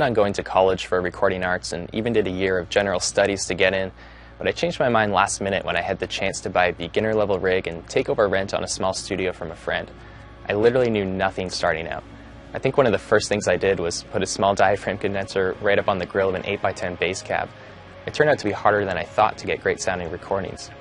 on going to college for recording arts and even did a year of general studies to get in, but I changed my mind last minute when I had the chance to buy a beginner level rig and take over rent on a small studio from a friend. I literally knew nothing starting out. I think one of the first things I did was put a small diaphragm condenser right up on the grill of an 8x10 bass cab. It turned out to be harder than I thought to get great sounding recordings.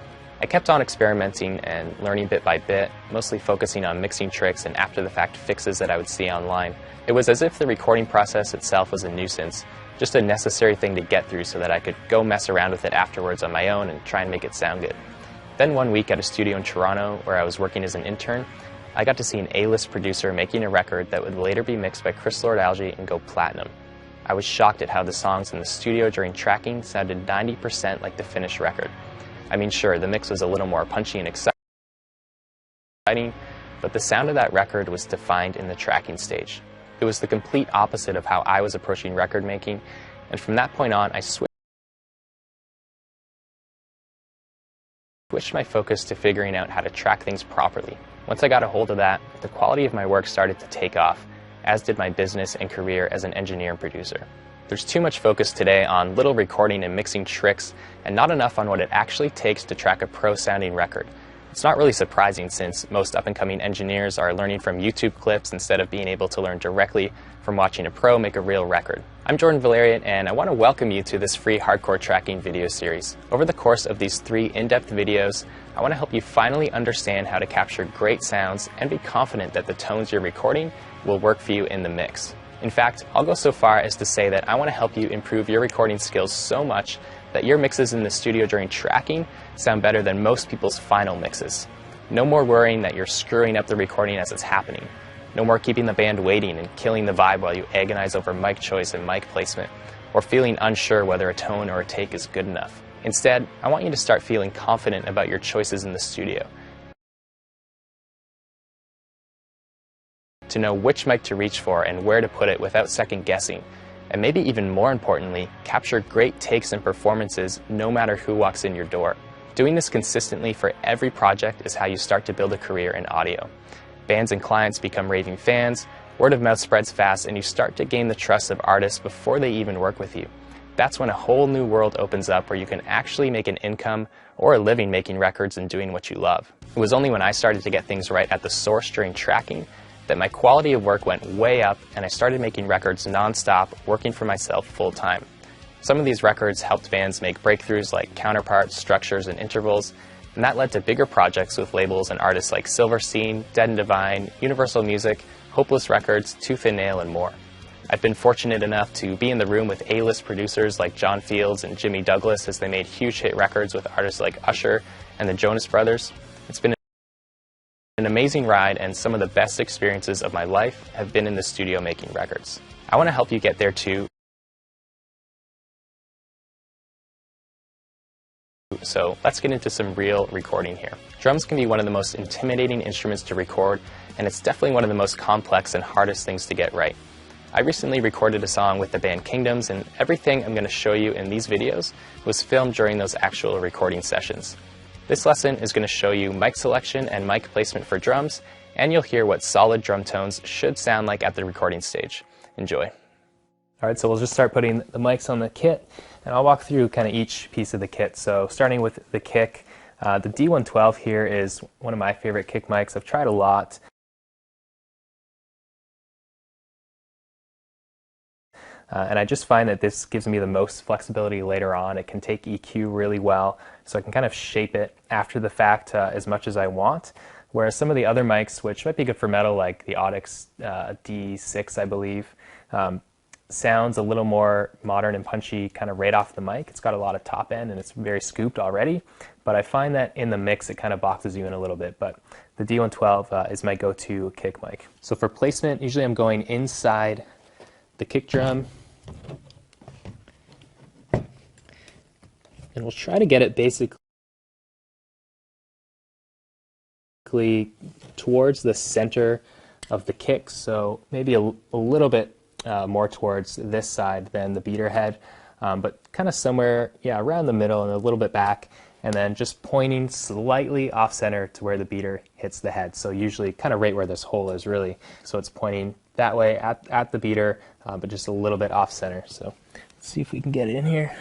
I kept on experimenting and learning bit by bit, mostly focusing on mixing tricks and after-the-fact fixes that I would see online. It was as if the recording process itself was a nuisance, just a necessary thing to get through so that I could go mess around with it afterwards on my own and try and make it sound good. Then one week at a studio in Toronto where I was working as an intern, I got to see an A-list producer making a record that would later be mixed by Chris Lord-Alge and go platinum. I was shocked at how the songs in the studio during tracking sounded 90% like the finished record. I mean, sure, the mix was a little more punchy and exciting, but the sound of that record was defined in the tracking stage. It was the complete opposite of how I was approaching record making, and from that point on, I switched my focus to figuring out how to track things properly. Once I got a hold of that, the quality of my work started to take off, as did my business and career as an engineer and producer. There's too much focus today on little recording and mixing tricks, and not enough on what it actually takes to track a pro-sounding record. It's not really surprising since most up-and-coming engineers are learning from YouTube clips instead of being able to learn directly from watching a pro make a real record. I'm Jordan Valerian, and I want to welcome you to this free hardcore tracking video series. Over the course of these 3 in-depth videos, I want to help you finally understand how to capture great sounds and be confident that the tones you're recording will work for you in the mix. In fact, I'll go so far as to say that I want to help you improve your recording skills so much that your mixes in the studio during tracking sound better than most people's final mixes. No more worrying that you're screwing up the recording as it's happening. No more keeping the band waiting and killing the vibe while you agonize over mic choice and mic placement, or feeling unsure whether a tone or a take is good enough. Instead, I want you to start feeling confident about your choices in the studio. To know which mic to reach for and where to put it without second guessing, and maybe even more importantly, capture great takes and performances no matter who walks in your door. Doing this consistently for every project is how you start to build a career in audio. Bands and clients become raving fans, word of mouth spreads fast, and you start to gain the trust of artists before they even work with you. That's when a whole new world opens up where you can actually make an income or a living making records and doing what you love. It was only when I started to get things right at the source during tracking that my quality of work went way up and I started making records non-stop, working for myself full-time. Some of these records helped bands make breakthroughs like counterparts, structures, and intervals, and that led to bigger projects with labels and artists like Silverstein, Dead and Divine, Universal Music, Hopeless Records, Tooth and Nail, and more. I've been fortunate enough to be in the room with A-list producers like John Fields and Jimmy Douglas as they made huge hit records with artists like Usher and the Jonas Brothers. It's been an amazing ride, and some of the best experiences of my life have been in the studio making records. I want to help you get there too. So let's get into some real recording here. Drums can be one of the most intimidating instruments to record, and it's definitely one of the most complex and hardest things to get right. I recently recorded a song with the band Kingdoms, and everything I'm going to show you in these videos was filmed during those actual recording sessions. This lesson is going to show you mic selection and mic placement for drums, and you'll hear what solid drum tones should sound like at the recording stage. Enjoy. Alright, so we'll just start putting the mics on the kit, and I'll walk through kind of each piece of the kit. So starting with the kick, the D112 here is one of my favorite kick mics. I've tried a lot. And I just find that this gives me the most flexibility later on. It can take EQ really well, so I can kind of shape it after the fact as much as I want. Whereas some of the other mics, which might be good for metal, like the Audix D6, I believe, sounds a little more modern and punchy kind of right off the mic. It's got a lot of top end and it's very scooped already, but I find that in the mix it kind of boxes you in a little bit. But the D112 is my go-to kick mic. So for placement, usually I'm going inside the kick drum, and we'll try to get it basically towards the center of the kick, so maybe a little bit more towards this side than the beater head, but kind of somewhere, yeah, around the middle and a little bit back, and then just pointing slightly off center to where the beater hits the head. So usually kind of right where this hole is really. So it's pointing that way at the beater, but just a little bit off center. So let's see if we can get it in here.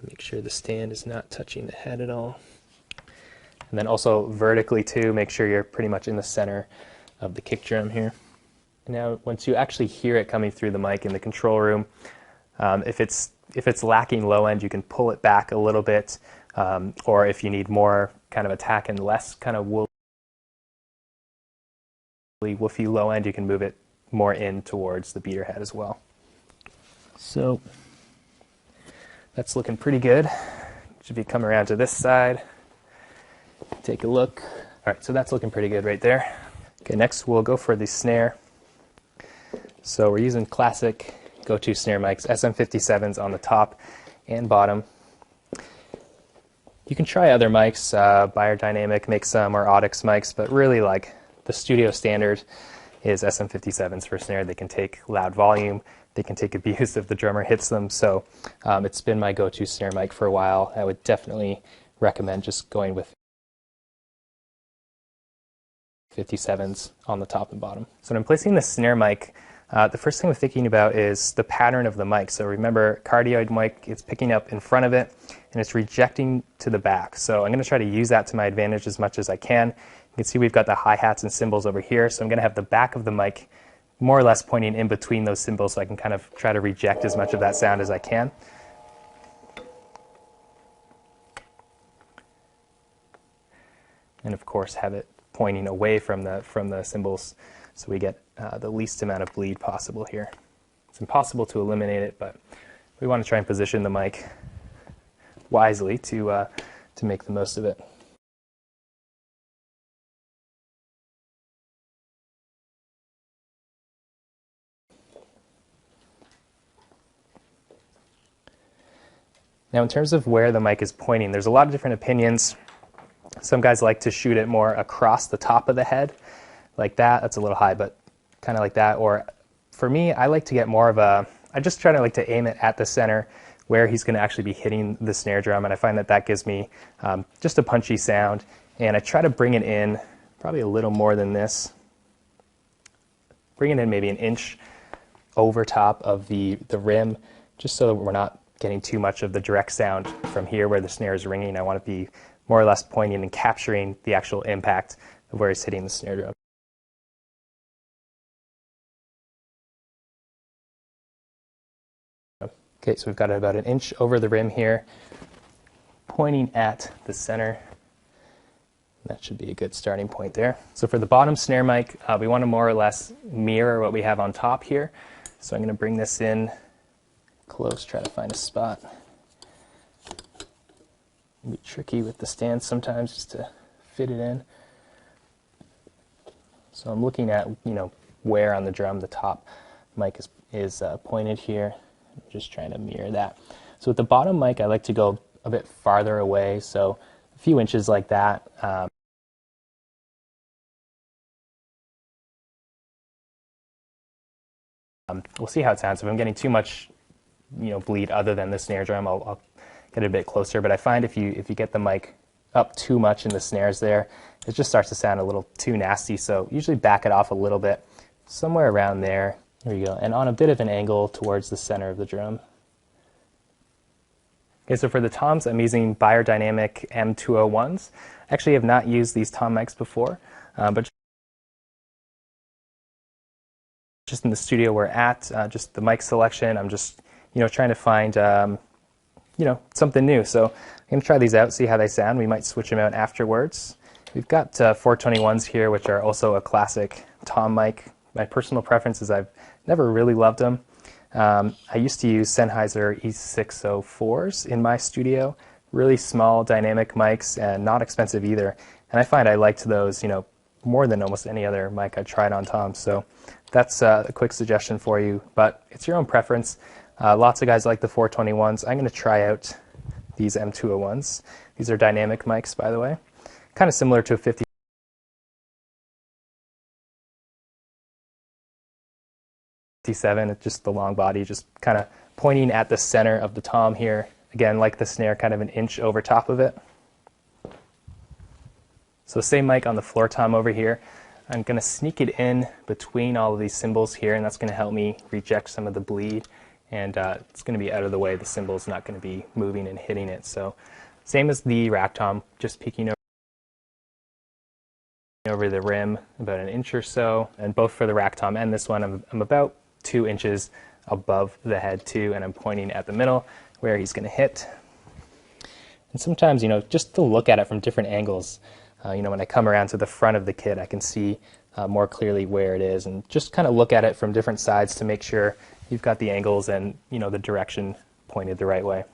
Make sure the stand is not touching the head at all. And then also vertically too, make sure you're pretty much in the center of the kick drum here. Now, once you actually hear it coming through the mic in the control room, if it's lacking low end, you can pull it back a little bit, or if you need more kind of attack and less kind of woofy low end, you can move it more in towards the beater head as well. So that's looking pretty good. Should be coming around to this side. Take a look. All right, so that's looking pretty good right there. Okay, next we'll go for the snare. So we're using classic go-to snare mics, SM57s on the top and bottom. You can try other mics, Biodynamic makes some, or Audix mics, but really like the studio standard is SM57s for snare. They can take loud volume, they can take abuse if the drummer hits them, so it's been my go-to snare mic for a while. I would definitely recommend just going with 57s on the top and bottom. So when I'm placing the snare mic, the first thing I'm thinking about is the pattern of the mic. So remember, cardioid mic, it's picking up in front of it and it's rejecting to the back. So I'm going to try to use that to my advantage as much as I can. You can see we've got the hi-hats and cymbals over here, so I'm going to have the back of the mic more or less pointing in between those cymbals so I can kind of try to reject as much of that sound as I can. And of course have it pointing away from the cymbals so we get the least amount of bleed possible here. It's impossible to eliminate it, but we want to try and position the mic wisely to make the most of it. Now in terms of where the mic is pointing, there's a lot of different opinions. Some guys like to shoot it more across the top of the head, like that. That's a little high, but kind of like that. Or for me, I like to get more of a, I just try to like to aim it at the center where he's going to actually be hitting the snare drum, and I find that that gives me just a punchy sound. And I try to bring it in probably a little more than this. Bring it in maybe an inch over top of the rim, just so that we're not getting too much of the direct sound from here where the snare is ringing. I want to be more or less pointing and capturing the actual impact of where he's hitting the snare drum. Okay, so we've got it about an inch over the rim here, pointing at the center. That should be a good starting point there. So for the bottom snare mic, we want to more or less mirror what we have on top here. So I'm going to bring this in close, try to find a spot. It'll be tricky with the stand sometimes just to fit it in. So I'm looking at, where on the drum the top mic is pointed here. I'm just trying to mirror that. So with the bottom mic, I like to go a bit farther away, so a few inches like that. We'll see how it sounds. If I'm getting too much, bleed other than the snare drum, I'll get it a bit closer. But I find if you get the mic up too much in the snares there, it just starts to sound a little too nasty. So usually back it off a little bit, somewhere around there. There you go. And on a bit of an angle towards the center of the drum. Okay, so for the toms, I'm using Biodynamic M201s. Actually, I have not used these tom mics before, but just in the studio we're at, just the mic selection, I'm just, trying to find, something new. So I'm going to try these out, see how they sound. We might switch them out afterwards. We've got 421s here, which are also a classic tom mic. My personal preference is I've never really loved them. I used to use Sennheiser E604s in my studio, really small dynamic mics and not expensive either. And I find I liked those, more than almost any other mic I tried on toms. So that's a quick suggestion for you, but it's your own preference. Lots of guys like the 421s. I'm going to try out these M201s. These are dynamic mics, by the way. Kind of similar to a 57, it's just the long body, just kind of pointing at the center of the tom here. Again, like the snare, kind of an inch over top of it. So same mic on the floor tom over here. I'm going to sneak it in between all of these cymbals here, and that's going to help me reject some of the bleed, and it's going to be out of the way. The cymbal's not going to be moving and hitting it. So same as the rack tom, just peeking over the rim about an inch or so, and both for the rack tom and this one, I'm about 2 inches above the head too, and I'm pointing at the middle where he's going to hit. And sometimes, just to look at it from different angles, when I come around to the front of the kit, I can see more clearly where it is, and just kind of look at it from different sides to make sure you've got the angles and the direction pointed the right way.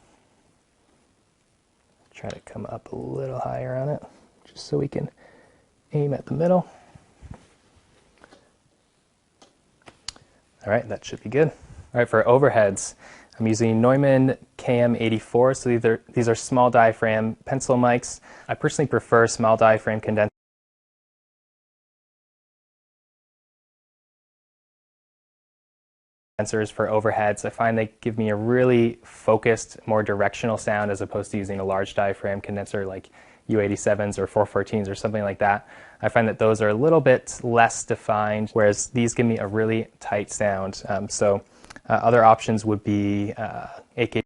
Try to come up a little higher on it, just so we can aim at the middle. All right, that should be good. All right, for overheads, I'm using Neumann KM84, so these are small diaphragm pencil mics. I personally prefer small diaphragm condensers for overheads. I find they give me a really focused, more directional sound as opposed to using a large diaphragm condenser like U87s or 414s or something like that. I find that those are a little bit less defined, whereas these give me a really tight sound. Other options would be AKG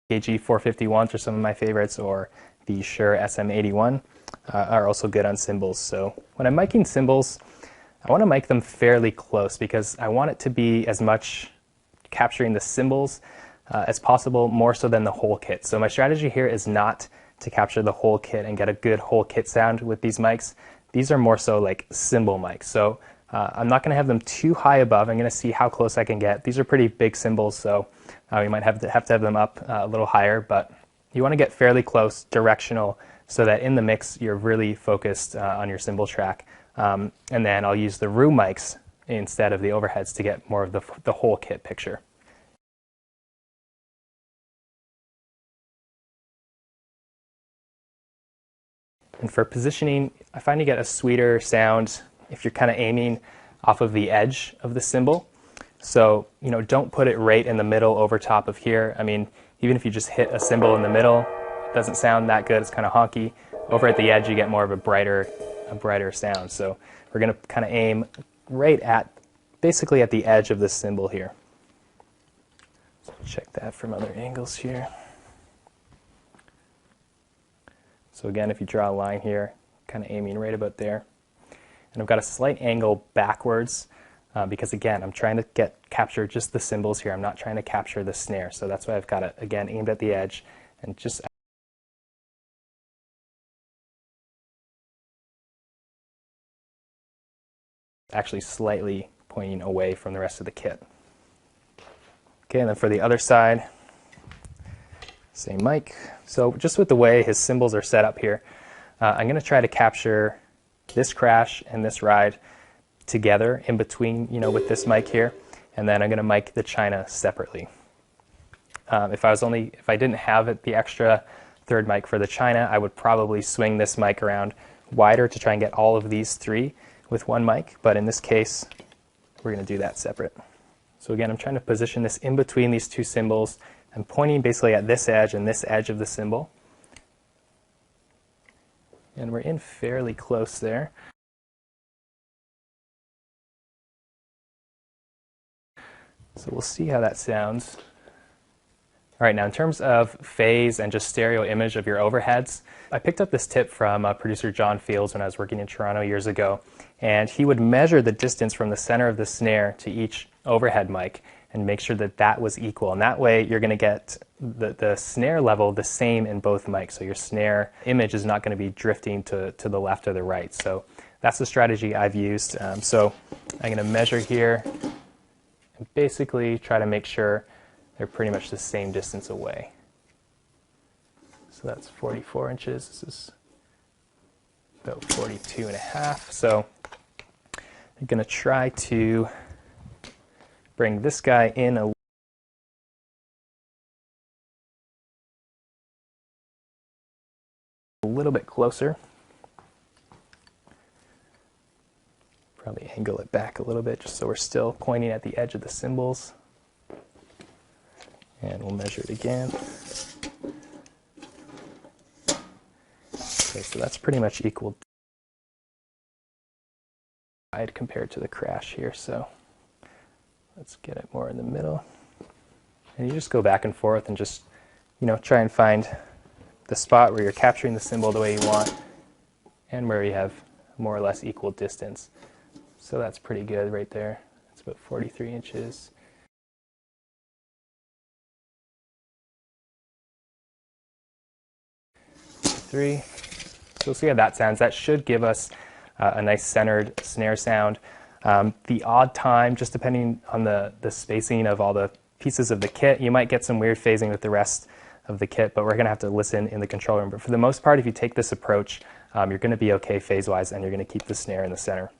451s are some of my favorites, or the Shure SM81 are also good on cymbals. So when I'm miking cymbals, I want to mic them fairly close because I want it to be as much capturing the cymbals as possible, more so than the whole kit. So my strategy here is not to capture the whole kit and get a good whole kit sound with these mics. These are more so like cymbal mics. So I'm not going to have them too high above. I'm going to see how close I can get. These are pretty big cymbals, so you might have to have them up a little higher, but you want to get fairly close, directional, so that in the mix you're really focused on your cymbal track. And then I'll use the room mics instead of the overheads to get more of the whole kit picture. And for positioning, I find you get a sweeter sound if you're kind of aiming off of the edge of the cymbal. So, don't put it right in the middle over top of here. I mean, even if you just hit a cymbal in the middle, it doesn't sound that good. It's kind of honky. Over at the edge, you get more of a brighter sound. So we're going to kind of aim right at, basically at the edge of the cymbal here. So check that from other angles here. So again, if you draw a line here, kind of aiming right about there. And I've got a slight angle backwards because again, I'm trying to capture just the cymbals here. I'm not trying to capture the snare. So that's why I've got it, again, aimed at the edge and just actually slightly pointing away from the rest of the kit. Okay, and then for the other side, same mic. So just with the way his cymbals are set up here, I'm going to try to capture this crash and this ride together in between, with this mic here, and then I'm going to mic the China separately. If I didn't have the extra third mic for the China, I would probably swing this mic around wider to try and get all of these three with one mic, but in this case, we're going to do that separate. So again, I'm trying to position this in between these two cymbals. I'm pointing basically at this edge and this edge of the cymbal. And we're in fairly close there. So we'll see how that sounds. All right, now in terms of phase and just stereo image of your overheads, I picked up this tip from producer John Fields when I was working in Toronto years ago, and he would measure the distance from the center of the snare to each overhead mic and make sure that that was equal. And that way you're going to get the snare level the same in both mics, so your snare image is not going to be drifting to the left or the right. So that's the strategy I've used. So I'm going to measure here and basically try to make sure they're pretty much the same distance away. So that's 44 inches. This is about 42 and a half. So I'm going to try to bring this guy in a little bit closer. Probably angle it back a little bit just so we're still pointing at the edge of the cymbals. And we'll measure it again. So that's pretty much equal compared to the crash here. So let's get it more in the middle. And you just go back and forth and just, try and find the spot where you're capturing the cymbal the way you want and where you have more or less equal distance. So that's pretty good right there. It's about 43 inches. So we'll see how that sounds. That should give us a nice centered snare sound. The odd time, just depending on the spacing of all the pieces of the kit, you might get some weird phasing with the rest of the kit, but we're going to have to listen in the control room. But for the most part, if you take this approach, you're going to be okay phase-wise, and you're going to keep the snare in the center.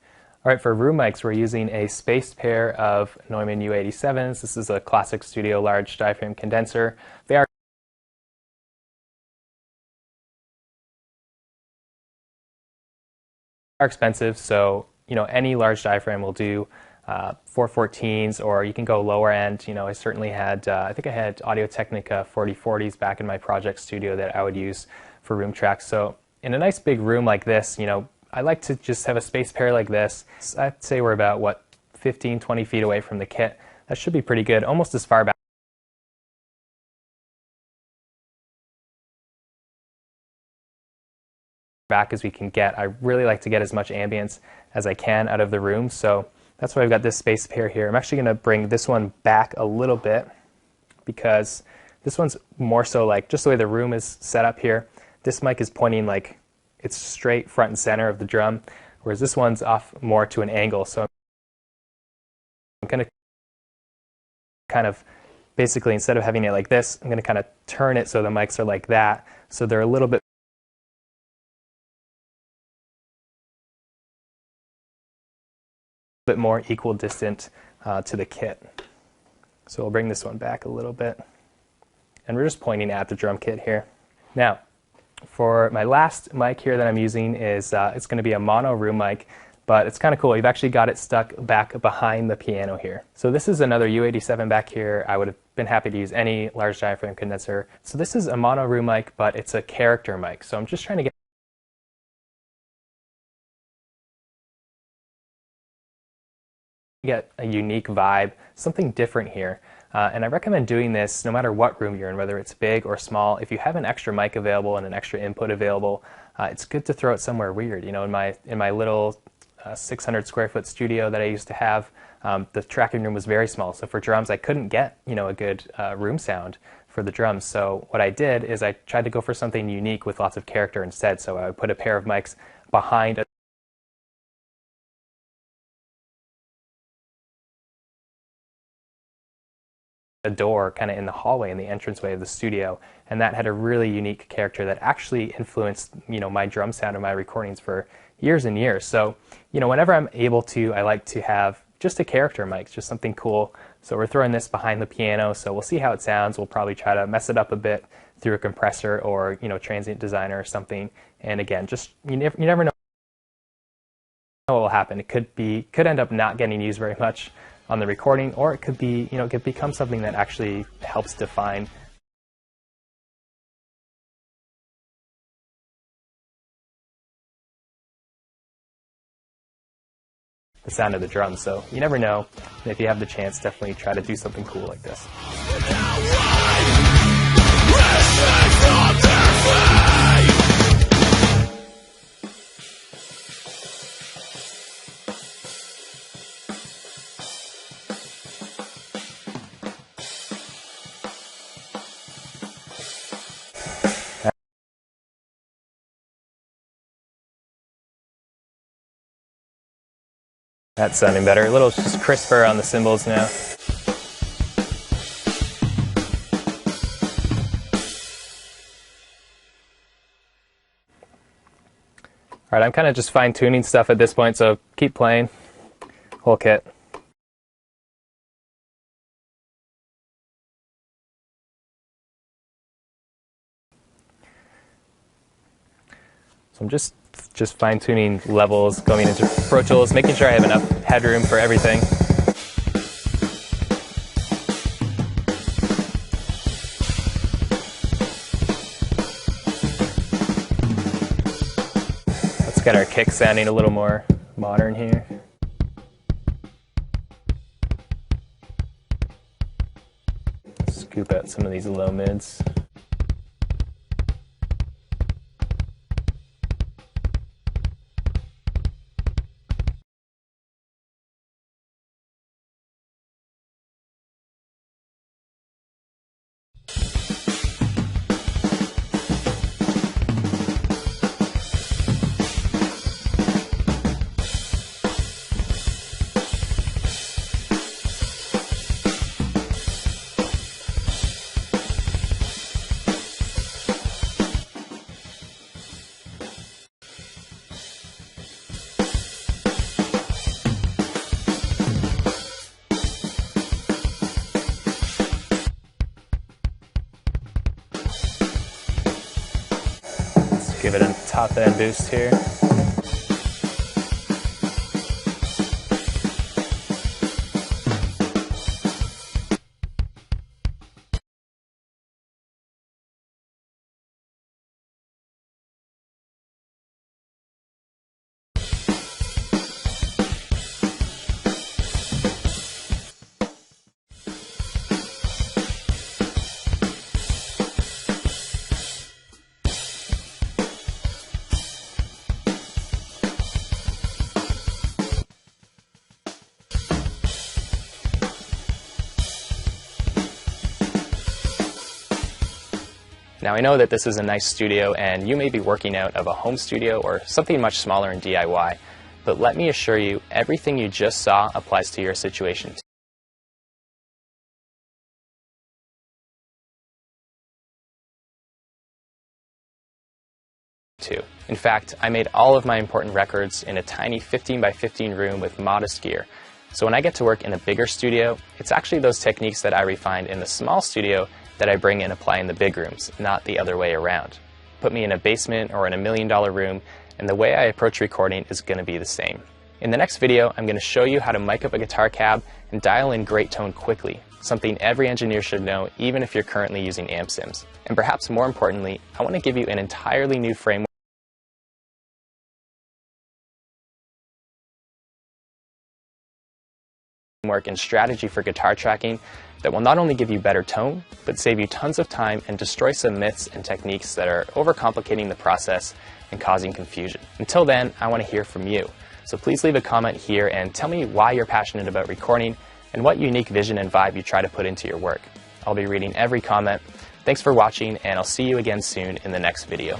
All right, for room mics, we're using a spaced pair of Neumann U87s. This is a classic studio large diaphragm condenser. They are expensive, so any large diaphragm will do. 414s, or you can go lower end. I certainly had, I think I had Audio-Technica 4040s back in my project studio that I would use for room tracks. So in a nice big room like this, I like to just have a spaced pair like this. I'd say we're about, 15, 20 feet away from the kit. That should be pretty good, almost as far back as we can get. I really like to get as much ambience as I can out of the room, so that's why I've got this space pair here. I'm actually going to bring this one back a little bit because this one's more so like just the way the room is set up here. This mic is pointing like it's straight front and center of the drum, whereas this one's off more to an angle. So I'm going to kind of basically, instead of having it like this, I'm going to kind of turn it so the mics are like that, so they're a little bit more equal distant to the kit. So we'll bring this one back a little bit. And we're just pointing at the drum kit here. Now, for my last mic here that I'm using is, it's going to be a mono room mic, but it's kind of cool. We've actually got it stuck back behind the piano here. So this is another U87 back here. I would have been happy to use any large diaphragm condenser. So this is a mono room mic, but it's a character mic. So I'm just trying to get a unique vibe, something different here. And I recommend doing this no matter what room you're in, whether it's big or small. If you have an extra mic available and an extra input available, it's good to throw it somewhere weird. In my little 600 square foot studio that I used to have, the tracking room was very small. So for drums, I couldn't get a good room sound for the drums. So what I did is I tried to go for something unique with lots of character instead. So I would put a pair of mics behind a door kind of in the hallway, in the entranceway of the studio, and that had a really unique character that actually influenced my drum sound and my recordings for years and years. So whenever I'm able to, I like to have just a character mic, just something cool. So we're throwing this behind the piano, so we'll see how it sounds. We'll probably try to mess it up a bit through a compressor or transient designer or something. And again, just you never know what will happen. It could end up not getting used very much on the recording, or it could be, it could become something that actually helps define the sound of the drum. So you never know. And if you have the chance, definitely try to do something cool like this. That's sounding better. A little just crisper on the cymbals now. All right, I'm kind of just fine-tuning stuff at this point, so keep playing. Whole kit. So I'm just fine-tuning levels, going into Pro Tools, making sure I have enough headroom for everything. Got our kick sounding a little more modern here. Scoop out some of these low mids. Give it a top end boost here. Now I know that this is a nice studio and you may be working out of a home studio or something much smaller in DIY, but let me assure you, everything you just saw applies to your situation too. In fact, I made all of my important records in a tiny 15 by 15 room with modest gear. So when I get to work in a bigger studio, it's actually those techniques that I refined in the small studio that I bring and apply in the big rooms, not the other way around. Put me in a basement or in a $1 million room, and the way I approach recording is going to be the same. In the next video, I'm going to show you how to mic up a guitar cab and dial in great tone quickly, something every engineer should know even if you're currently using amp sims. And perhaps more importantly, I want to give you an entirely new framework and strategy for guitar tracking that will not only give you better tone, but save you tons of time and destroy some myths and techniques that are overcomplicating the process and causing confusion. Until then, I want to hear from you. So please leave a comment here and tell me why you're passionate about recording and what unique vision and vibe you try to put into your work. I'll be reading every comment. Thanks for watching, and I'll see you again soon in the next video.